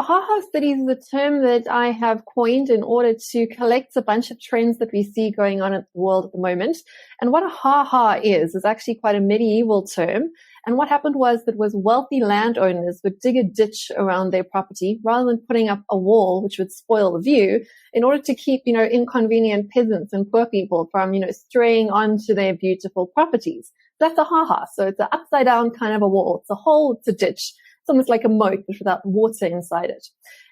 HaHa studies is a term that I have coined in order to collect a bunch of trends that we see going on in the world at the moment. And what a HaHa is actually quite a medieval term. And what happened was wealthy landowners would dig a ditch around their property rather than putting up a wall, which would spoil the view, in order to keep, inconvenient peasants and poor people from, straying onto their beautiful properties. That's a HaHa. So it's an upside down kind of a wall. It's a hole, it's a ditch. It's almost like a moat, but without water inside it.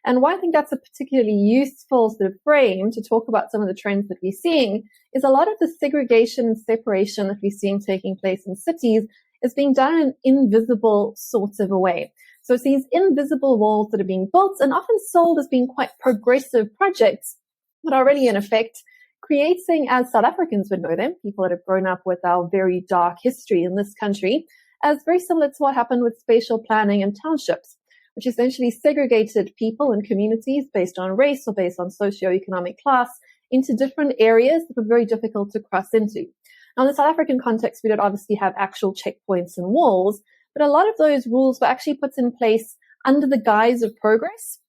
And why I think that's a particularly useful sort of frame to talk about some of the trends that we're seeing is a lot of the segregation and separation that we're seeing taking place in cities is being done in an invisible sort of a way. So it's these invisible walls that are being built and often sold as being quite progressive projects, but are really in effect creating, as South Africans would know them, people that have grown up with our very dark history in this country, as very similar to what happened with spatial planning and townships, which essentially segregated people and communities based on race or based on socioeconomic class into different areas that were very difficult to cross into. Now, in the South African context, we don't obviously have actual checkpoints and walls, but a lot of those rules were actually put in place under the guise of progress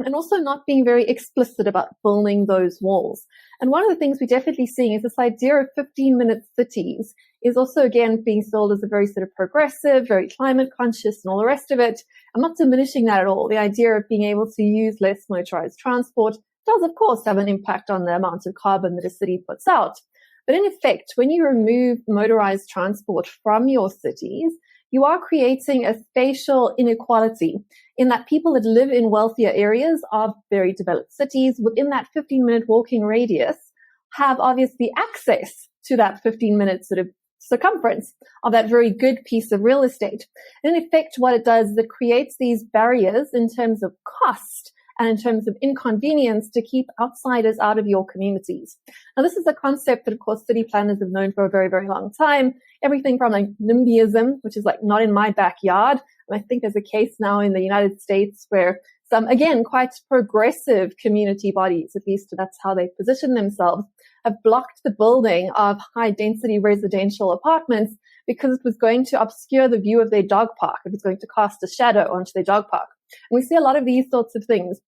and also not being very explicit about building those walls. And one of the things we're definitely seeing is this idea of 15-minute cities is also, again, being sold as a very sort of progressive, very climate conscious and all the rest of it. I'm not diminishing that at all. The idea of being able to use less motorized transport does, of course, have an impact on the amount of carbon that a city puts out. But in effect, when you remove motorized transport from your cities, you are creating a spatial inequality in that people that live in wealthier areas of very developed cities within that 15-minute walking radius have obviously access to that 15-minute sort of circumference of that very good piece of real estate. In effect, what it does is it creates these barriers in terms of cost and in terms of inconvenience to keep outsiders out of your communities. Now, this is a concept that, of course, city planners have known for a very, very long time. Everything from like NIMBYism, which is like not in my backyard. And I think there's a case now in the United States where some, again, quite progressive community bodies, at least that's how they position themselves, have blocked the building of high-density residential apartments because it was going to obscure the view of their dog park. It was going to cast a shadow onto their dog park. And we see a lot of these sorts of things,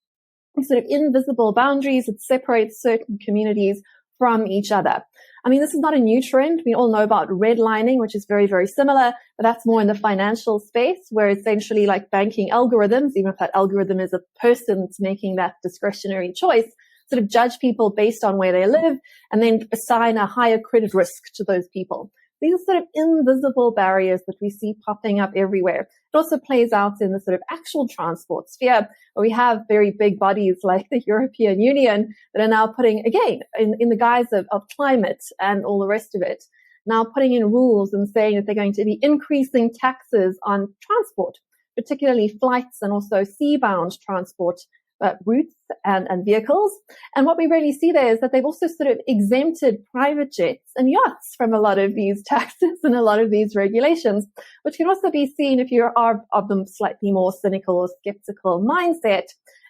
sort of invisible boundaries that separate certain communities from each other. I mean, this is not a new trend. We all know about redlining, which is very, very similar, but that's more in the financial space where essentially like banking algorithms, even if that algorithm is a person that's making that discretionary choice, sort of judge people based on where they live and then assign a higher credit risk to those people. These are sort of invisible barriers that we see popping up everywhere. It also plays out in the sort of actual transport sphere, where we have very big bodies like the European Union that are now putting, again, in the guise of climate and all the rest of it, now putting in rules and saying that they're going to be increasing taxes on transport, particularly flights and also sea-bound transport routes and vehicles. And what we really see there is that they've also sort of exempted private jets and yachts from a lot of these taxes and a lot of these regulations, which can also be seen if you are of them slightly more cynical or skeptical mindset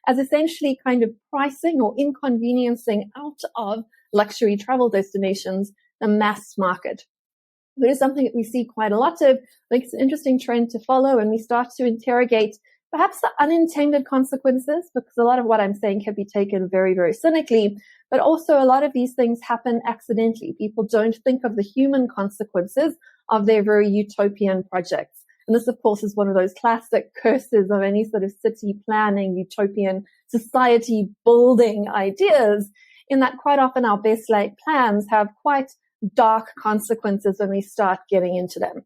as essentially kind of pricing or inconveniencing out of luxury travel destinations the mass market. It is something that we see quite a lot of. I think it's an interesting trend to follow, and we start to interrogate perhaps the unintended consequences, because a lot of what I'm saying can be taken very, very cynically, but also a lot of these things happen accidentally. People don't think of the human consequences of their very utopian projects. And this, of course, is one of those classic curses of any sort of city planning, utopian society building ideas, in that quite often our best laid plans have quite dark consequences when we start getting into them.